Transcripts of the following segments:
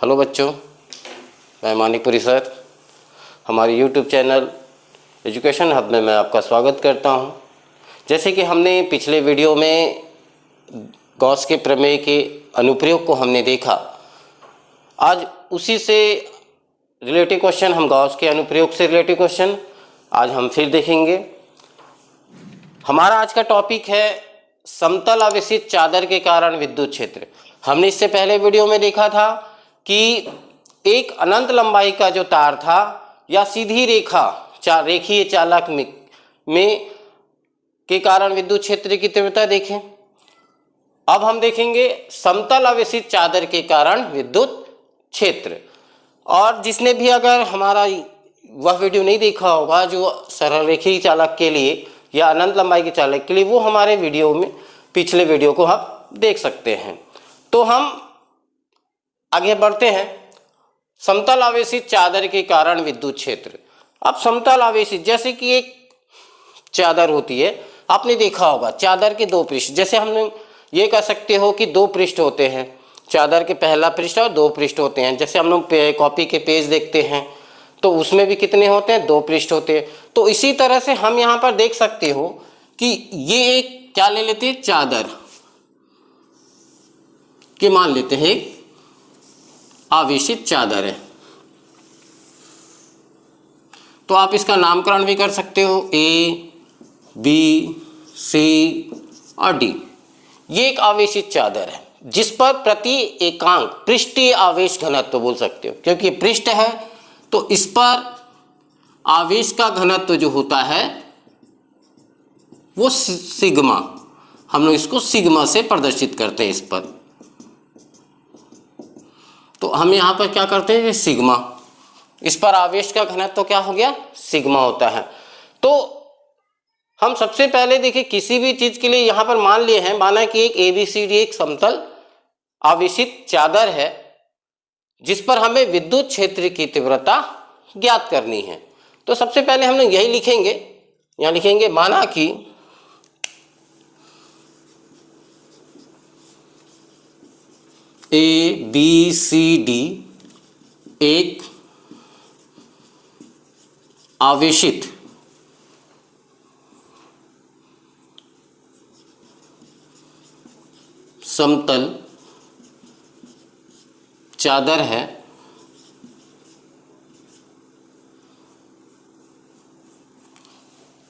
Hello बच्चों, मैं Manikpuri sir. हमारे यूट्यूब चैनल एजुकेशन हब में मैं आपका स्वागत करता हूं। जैसे कि हमने पिछले वीडियो में गॉस के प्रमेय के अनुप्रयोग को हमने देखा, आज उसी से रिलेटेड क्वेश्चन, हम गॉस के अनुप्रयोग से रिलेटेड क्वेश्चन आज हम फिर देखेंगे। हमारा आज का टॉपिक है समतल आवेशित चादर के कारण विद्युत क्षेत्र। हमने इससे पहले वीडियो में देखा था कि एक अनंत लंबाई का जो तार था या सीधी रेखा रेखीय चालक में के कारण विद्युत क्षेत्र की तीव्रता देखें। अब हम देखेंगे समतल आवेशित चादर के कारण विद्युत क्षेत्र। और जिसने भी अगर हमारा वह वीडियो नहीं देखा होगा जो सरल रेखीय चालक के लिए या अनंत लंबाई के चालक के लिए, वो हमारे वीडियो में पिछले वीडियो को आप देख सकते हैं। तो हम आगे बढ़ते हैं। समतल आवेशित चादर के कारण विद्युत क्षेत्र। अब समतल आवेशित, जैसे कि एक चादर होती है, आपने देखा होगा चादर के दो पृष्ठ, जैसे हमने ये कह सकते हो कि दो पृष्ठ होते हैं, चादर के पहला पृष्ठ और दो पृष्ठ होते हैं। जैसे हम लोग कॉपी के पेज देखते हैं तो उसमें भी कितने होते हैं, दो पृष्ठ होते हैं। तो इसी तरह से हम यहाँ पर देख सकते हो कि ये एक क्या ले लेते हैं, चादर के मान लेते हैं आवेशित चादर है। तो आप इसका नामकरण भी कर सकते हो, ए, बी, सी और डी। ये एक आवेशित चादर है जिस पर प्रति एकांक पृष्ठीय आवेश घनत्व बोल सकते हो, क्योंकि पृष्ठ है तो इस पर आवेश का घनत्व जो होता है वो सिग्मा, हम लोग इसको सिग्मा से प्रदर्शित करते हैं इस पर। तो हम यहाँ पर क्या करते हैं, सिग्मा, इस पर आवेश का घनत्व क्या हो गया, सिग्मा होता है। तो हम सबसे पहले देखिए किसी भी चीज के लिए यहाँ पर मान लिए हैं, माना कि एक ABCD एक समतल आवेशित चादर है जिस पर हमें विद्युत क्षेत्र की तीव्रता ज्ञात करनी है। तो सबसे पहले हम लोग यही लिखेंगे, यहाँ लिखेंगे माना कि ABCD एक आवेशित समतल चादर है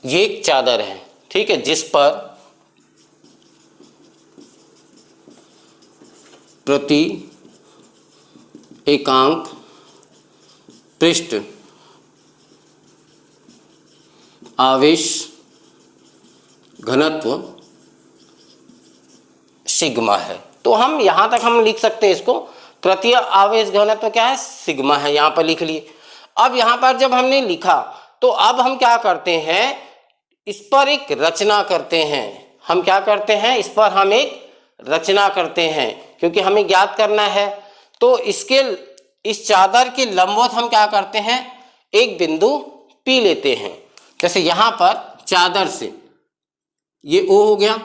ये एक चादर है, ठीक है, जिस पर प्रति एकांक पृष्ठ आवेश घनत्व सिग्मा है। तो हम यहां तक हम लिख सकते हैं इसको, प्रति आवेश घनत्व क्या है, सिग्मा है, यहां पर लिख लिए। अब यहां पर जब हमने लिखा तो अब हम क्या करते हैं, इस पर एक रचना करते हैं। हम क्या करते हैं, इस पर हम एक रचना करते हैं क्योंकि हमें ज्ञात करना है। तो इस चादर के लंबवत हम क्या करते हैं, एक बिंदु P लेते हैं। जैसे यहां पर चादर से ये O हो गया,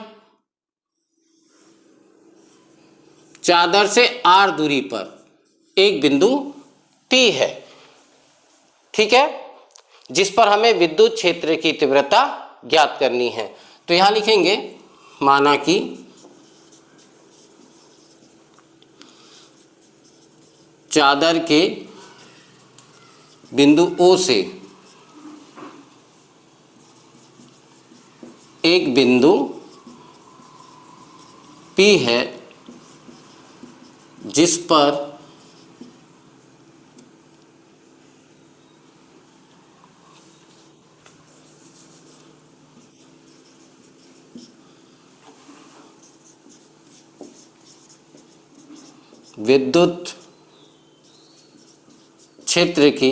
चादर से R दूरी पर एक बिंदु P है, ठीक है, जिस पर हमें विद्युत क्षेत्र की तीव्रता ज्ञात करनी है। तो यहां लिखेंगे माना कि चादर के बिंदु O से एक बिंदु P है जिस पर विद्युत क्षेत्र की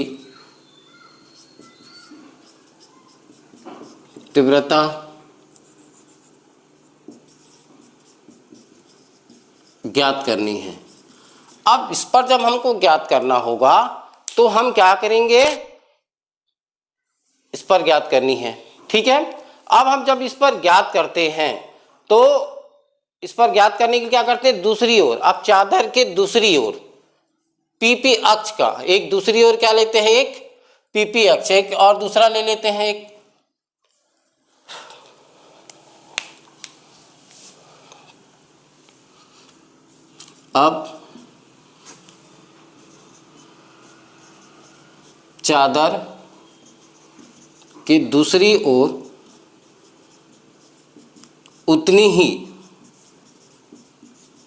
तीव्रता ज्ञात करनी है। अब इस पर जब हमको ज्ञात करना होगा तो हम क्या करेंगे, इस पर ज्ञात करनी है, ठीक है। अब हम जब इस पर ज्ञात करते हैं तो इस पर ज्ञात करने के लिए क्या करते हैं, दूसरी ओर, अब चादर के दूसरी ओर पीपी अक्ष का, एक दूसरी ओर क्या लेते हैं, एक पीपी अक्ष, एक और दूसरा ले लेते हैं एक। अब चादर की दूसरी ओर उतनी ही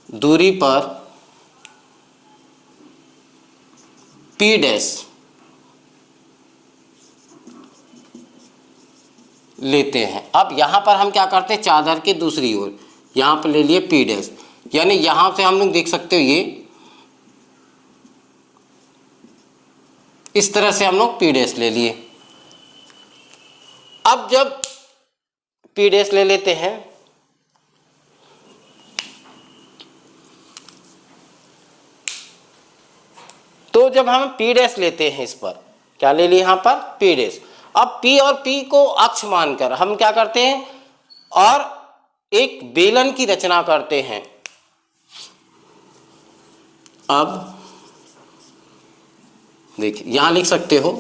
दूरी पर पी डैश लेते हैं। अब यहां पर हम क्या करते हैं, चादर के दूसरी ओर यहां पर ले लिए पी डैश, यानी यहां से हम लोग देख सकते हो ये इस तरह से हम लोग पी डैश ले लिए। अब जब पी डैश ले लेते हैं तो जब हम पी डैश लेते हैं, इस पर क्या ले लिए, यहां पर पी डैश। अब पी और पी को अक्ष मानकर हम क्या करते हैं और एक बेलन की रचना करते हैं। अब देखिए यहां लिख सकते हो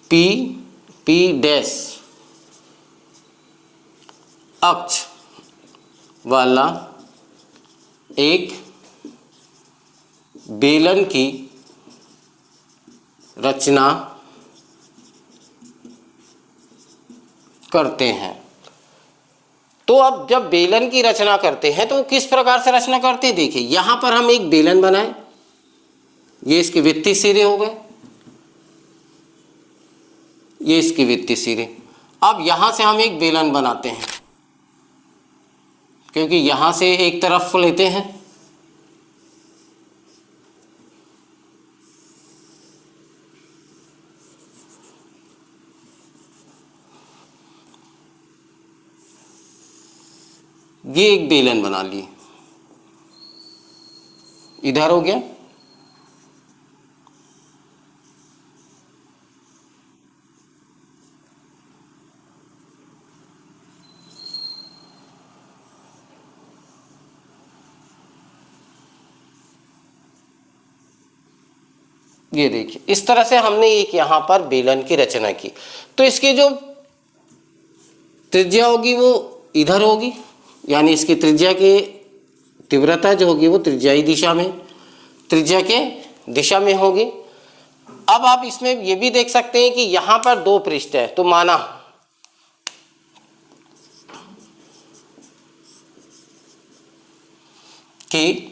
पी पी डैश अक्ष वाला एक बेलन की रचना करते हैं। तो अब जब बेलन की रचना करते हैं तो किस प्रकार से रचना करते हैं, देखिए यहां पर हम एक बेलन बनाए, ये इसके वित्तीय सिरे हो गए, ये इसके वित्तीय सिरे। अब यहां से हम एक बेलन बनाते हैं, क्योंकि यहां से एक तरफ लेते हैं, ये एक बेलन बना लिए, इधर हो गया। ये देखिए इस तरह से हमने एक यहां पर बेलन की रचना की। तो इसकी जो त्रिज्या होगी वो इधर होगी, यानी इसकी त्रिज्या की तीव्रता जो होगी वो त्रिज्याई दिशा में, त्रिज्या के दिशा में होगी। अब आप इसमें ये भी देख सकते हैं कि यहां पर दो पृष्ठ है, तो माना कि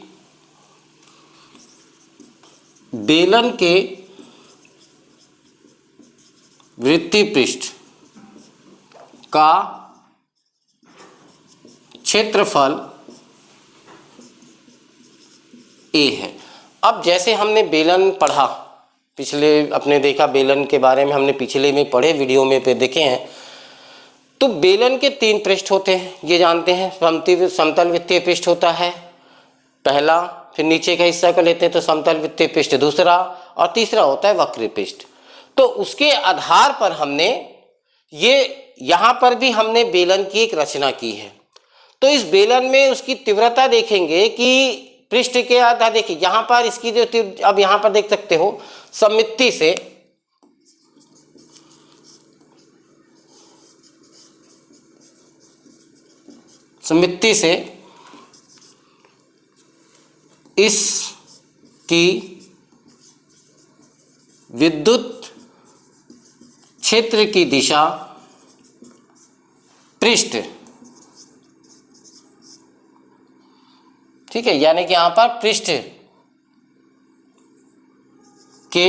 बेलन के वृत्तीय पृष्ठ का क्षेत्रफल ए है। अब जैसे हमने बेलन पढ़ा, पिछले अपने देखा बेलन के बारे में, हमने पिछले में पढ़े वीडियो में पे देखे हैं। तो बेलन के तीन पृष्ठ होते हैं, ये जानते हैं। समतल वृत्तीय पृष्ठ होता है पहला, फिर नीचे का हिस्सा को लेते हैं तो समतल वृत्तीय पृष्ठ दूसरा, और तीसरा होता है वक्र पृष्ठ। तो उसके आधार पर हमने ये यहां पर भी हमने बेलन की एक रचना की है। तो इस बेलन में उसकी तीव्रता देखेंगे कि पृष्ठ के आधार, देखिए यहां पर इसकी जो अब यहां पर देख सकते हो सममिति से इसकी विद्युत क्षेत्र की दिशा पृष्ठ, ठीक है, यानी कि यहां पर पृष्ठ के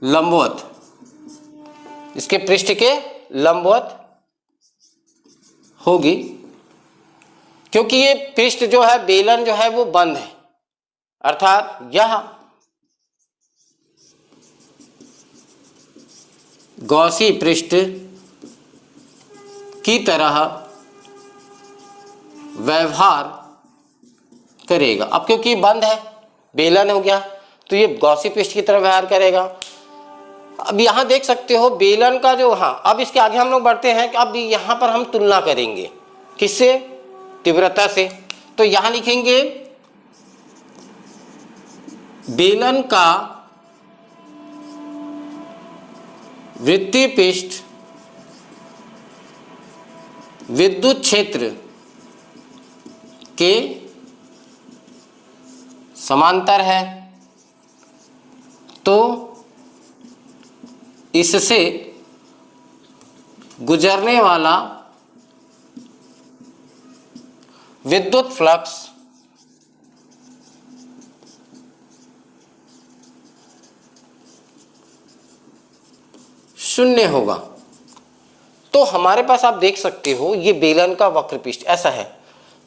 लंबवत, इसके पृष्ठ के लंबवत होगी, क्योंकि ये पृष्ठ जो है बेलन जो है वो बंद है, अर्थात यह गॉसी पृष्ठ की तरह व्यवहार करेगा। अब क्योंकि ये बंद है, बेलन हो गया, तो ये गॉसी पृष्ठ की तरह व्यवहार करेगा। अब यहां देख सकते हो बेलन का जो, हाँ अब इसके आगे हम लोग बढ़ते हैं कि अब यहां पर हम तुलना करेंगे किससे, तीव्रता से। तो यहां लिखेंगे बेलन का वृत्तीय पृष्ठ विद्युत क्षेत्र के समांतर है, तो इससे गुजरने वाला विद्युत फ्लक्स शून्य होगा। तो हमारे पास आप देख सकते हो ये बेलन का वक्र पृष्ठ ऐसा है।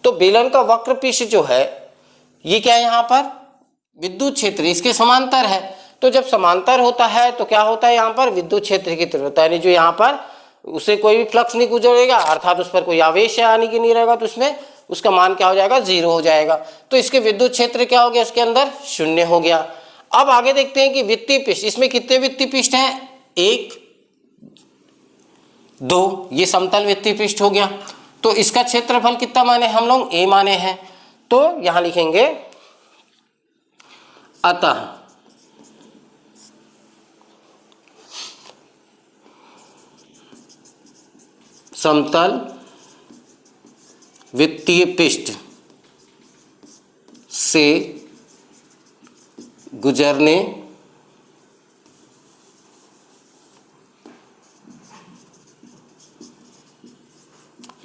तो बेलन का वक्र पृष्ठ जो है ये क्या है, यहाँ पर विद्युत क्षेत्र इसके समांतर है। तो जब समांतर होता है तो क्या होता है, यहाँ पर विद्युत क्षेत्र की तीव्रता यानी जो यहाँ पर उसे कोई भी फ्लक्स नहीं गुजरेगा, अर्थात उस पर कोई आवेश आने की नहीं रहेगा, तो उसमें उसका मान क्या हो जाएगा, 0 हो जाएगा। तो इसके विद्युत क्षेत्र क्या हो गया, उसके अंदर 0 हो गया। अब आगे देखते हैं कि वृत्तीय पृष्ठ, इसमें कितने वृत्तीय पृष्ठ हैं, 1 2, ये समतल वृत्तीय पृष्ठ हो गया। तो इसका क्षेत्रफल कितना माने हम लोग, a माने हैं। तो यहां लिखेंगे अतः समतल वृत्तीय पृष्ठ से गुजरने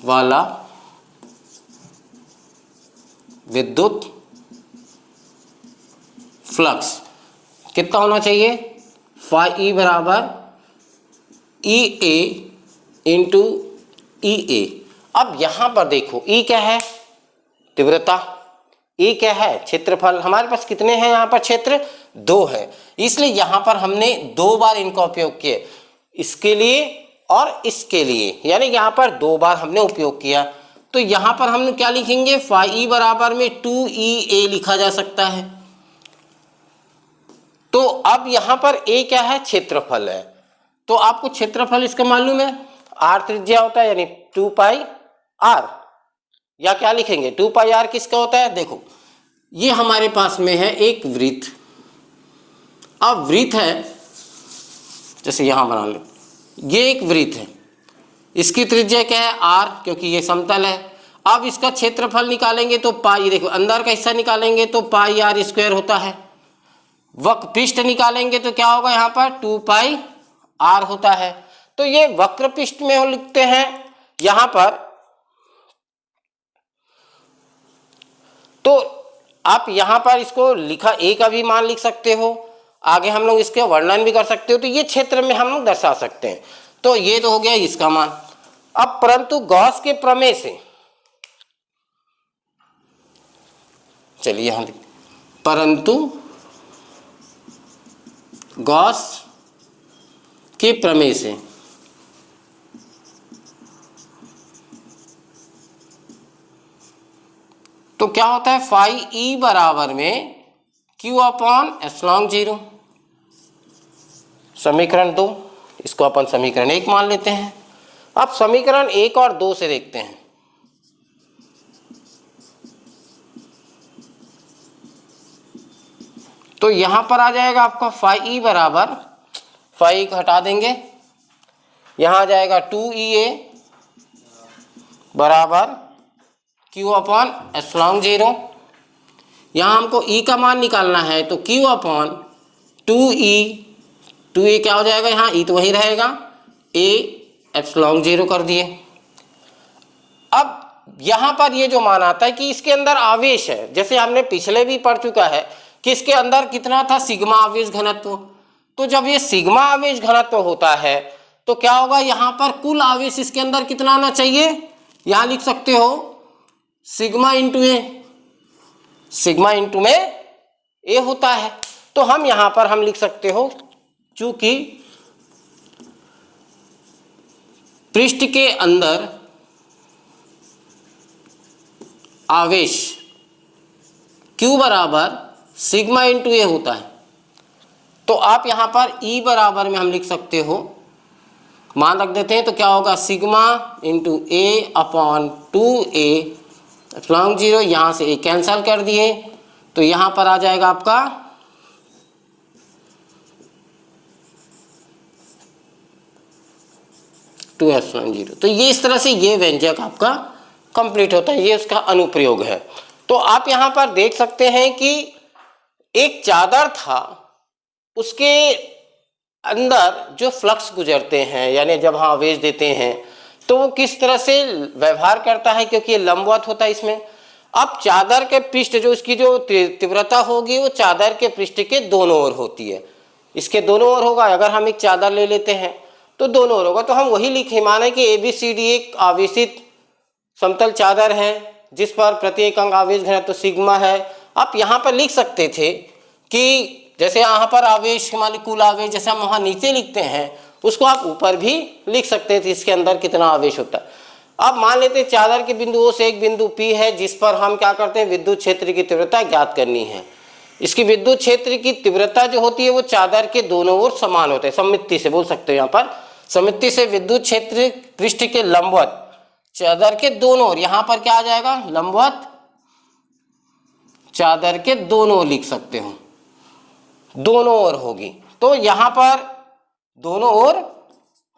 वाला विद्युत फ्लक्स कितना होना चाहिए, फाई ई बराबर ई ए इंटू ई ए। अब यहां पर देखो ई क्या है, तीव्रता, ई क्या है, क्षेत्रफल। हमारे पास कितने हैं यहाँ पर, क्षेत्र 2 है, इसलिए यहां पर हमने 2 बार इनका उपयोग किया, इसके लिए और इसके लिए, यानी यहाँ पर 2 बार हमने उपयोग किया। तो यहाँ पर हम क्या लिखेंगे, फाई ई बराबर में 2EA लिखा जा सकता है। तो अब यहाँ पर A क्या है, क्षेत्रफल है। तो आपको क्षेत्रफल इसका मालूम है, R त्रिज्या होता है यानी 2 पाई R, या क्या लिखेंगे 2 पाई R किसका होता है। देखो ये हमारे पास में है एक वृत्त, अब वृत्त है जैसे यहां बना लो, ये एक वृत्त है, इसकी त्रिज्या क्या है R, क्योंकि ये समतल है। अब इसका क्षेत्रफल निकालेंगे तो पाई, देखो अंदर का हिस्सा निकालेंगे तो पाई R स्क्वायर होता है, वक्र पृष्ठ निकालेंगे तो क्या होगा, यहाँ पर 2 पाई R होता है। तो ये वक्र पृष्ठ में हम लिखते हैं यहां पर। तो आप यहां पर इसको लिखा A का भी मान लिख सकते हो, आगे हम लोग इसके वर्णन भी कर सकते हो, तो ये क्षेत्र में हम लोग दर्शा सकते हैं। तो ये तो हो गया इसका मान। अब परंतु गॉस के प्रमेय से, चलिए यहां परंतु गॉस के प्रमेय से तो क्या होता है, फाई ई बराबर में Q अपॉन एप्सिलॉन 0, समीकरण 2, इसको अपन समीकरण 1 मान लेते हैं। अब समीकरण 1 और 2 से देखते हैं। तो यहां पर आ जाएगा आपका फाई ई बराबर, फाई को हटा देंगे, यहां आ जाएगा 2EA बराबर Q अपॉन एप्सिलॉन 0। यहाँ हमको E का मान निकालना है, तो Q अपॉन 2E क्या हो जाएगा, यहाँ E तो वही रहेगा, A एप्सिलॉन 0 कर दिए। अब यहाँ पर ये जो मान आता है कि इसके अंदर आवेश है, जैसे हमने पिछले भी पढ़ चुका है कि इसके अंदर कितना था, सिग्मा आवेश घनत्व। तो जब ये सिग्मा आवेश घनत्व होता है तो क्या होगा, यहाँ पर कुल आवेश इसके अंदर कितना आना चाहिए, यहाँ लिख सकते हो सिग्मा इंटू ए, सिग्मा इंटू में ए होता है। तो हम यहां पर हम लिख सकते हो, चूंकि पृष्ठ के अंदर आवेश Q बराबर सिग्मा इंटू ए होता है, तो आप यहां पर E बराबर में हम लिख सकते हो, मान रख देते हैं, तो क्या होगा सिग्मा इंटू ए अपॉन 2A एप्सिलॉन 0, यहाँ से ए कैंसल कर दिए, तो यहाँ पर आ जाएगा आपका 2 एप्सिलॉन 0। तो ये इस तरह से ये व्यंजक आपका कंप्लीट होता है, ये उसका अनुप्रयोग है। तो आप यहाँ पर देख सकते हैं कि एक चादर था, उसके अंदर जो फ्लक्स गुजरते हैं यानी जब हम आवेश देते हैं तो वो किस तरह से व्यवहार करता है, क्योंकि ये लंबवत होता है इसमें। अब चादर के पृष्ठ जो इसकी जो तीव्रता होगी वो चादर के पृष्ठ के दोनों ओर होती है, इसके दोनों ओर होगा। अगर हम एक चादर ले लेते हैं तो दोनों ओर होगा, तो हम वही लिखे माने कि ABCD एक आवेशित समतल चादर है जिस पर प्रत्येक अंग आवेश घनत्व सिग्मा है। आप यहाँ पर लिख सकते थे कि जैसे यहाँ पर आवेश मान लीजिए कुल आवेश जैसे हम वहाँ नीचे लिखते हैं उसको आप ऊपर भी लिख सकते थे, इसके अंदर कितना आवेश होता है। अब मान लेते हैं चादर के बिंदु O से एक बिंदु P है जिस पर हम क्या करते हैं, विद्युत क्षेत्र की तीव्रता ज्ञात करनी है। इसकी विद्युत क्षेत्र की तीव्रता जो होती है वो चादर के दोनों ओर समान होते हैं, सममिति से बोल सकते हो। यहाँ पर सममिति से विद्युत क्षेत्र पृष्ठ के लंबवत चादर के दोनों ओर, यहाँ पर क्या आ जाएगा, लंबवत चादर के दोनों ओर लिख सकते हो, दोनों ओर होगी। तो यहाँ पर दोनों ओर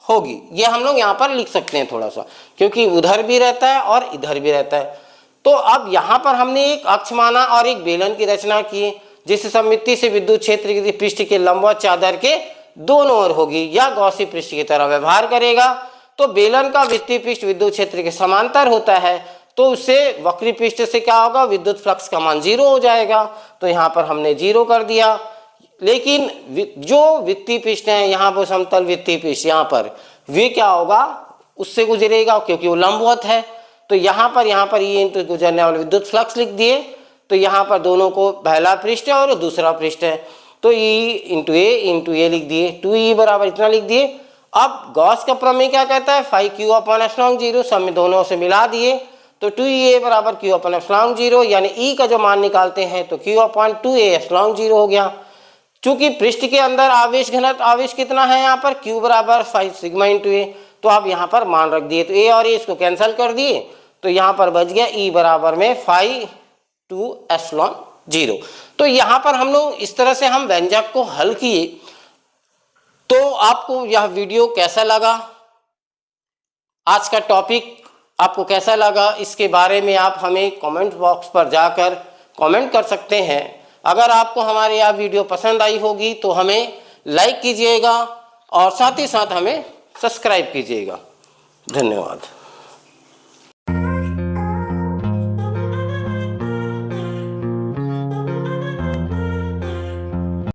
होगी, ये हम लोग यहाँ पर लिख सकते हैं थोड़ा सा, क्योंकि उधर भी रहता है और इधर भी रहता है। तो अब यहाँ पर हमने एक अक्ष माना और एक बेलन की रचना की जिस सममिति से विद्युत क्षेत्र की पृष्ठ के लंबवत चादर के दोनों ओर होगी या गॉसी पृष्ठ की तरह व्यवहार करेगा। तो बेलन का वृत्तीय पृष्ठ विद्युत क्षेत्र के समांतर होता है, तो उससे वक्री पृष्ठ से क्या होगा, विद्युत फ्लक्स का मान 0 हो जाएगा। तो यहाँ पर हमने 0 कर दिया। लेकिन जो वृत्तीय पृष्ठ है यहाँ पर समतल वृत्तीय पृष्ठ, यहाँ पर वे क्या होगा, उससे गुजरेगा क्योंकि वो लंबवत है। तो यहाँ पर ये इंटू गुजरने वाले विद्युत फ्लक्स लिख दिए। तो यहाँ पर दोनों को पहला पृष्ठ है और दूसरा पृष्ठ है, तो E इंटू ए लिख दिए, 2E बराबर इतना लिख दिए। अब गॉस का प्रमेय क्या कहता है, फाई क्यू अपॉन एप्सिलॉन 0, सब में दोनों से मिला दिए तो 2E बराबर क्यू अपॉन एप्सिलॉन 0, यानी E का जो मान निकालते हैं तो क्यू अपॉन 2A एप्सिलॉन 0 हो गया। चूंकि पृष्ठ के अंदर आवेश घनत्व आवेश कितना है यहाँ पर, Q बराबर 5 सिग्मा इंटू A, तो आप यहाँ पर मान रख दिए, तो A और A इसको कैंसिल कर दिए, तो यहाँ पर बच गया E बराबर में 5 2 एप्सिलॉन 0। तो यहाँ पर हम लोग इस तरह से हम व्यंजक को हल किए। तो आपको यह वीडियो कैसा लगा, आज का टॉपिक आपको कैसा लगा, इसके बारे में आप हमें कमेंट बॉक्स पर जाकर कमेंट कर सकते हैं। अगर आपको हमारे यह वीडियो पसंद आई होगी तो हमें लाइक कीजिएगा और साथ ही साथ हमें सब्सक्राइब कीजिएगा। धन्यवाद।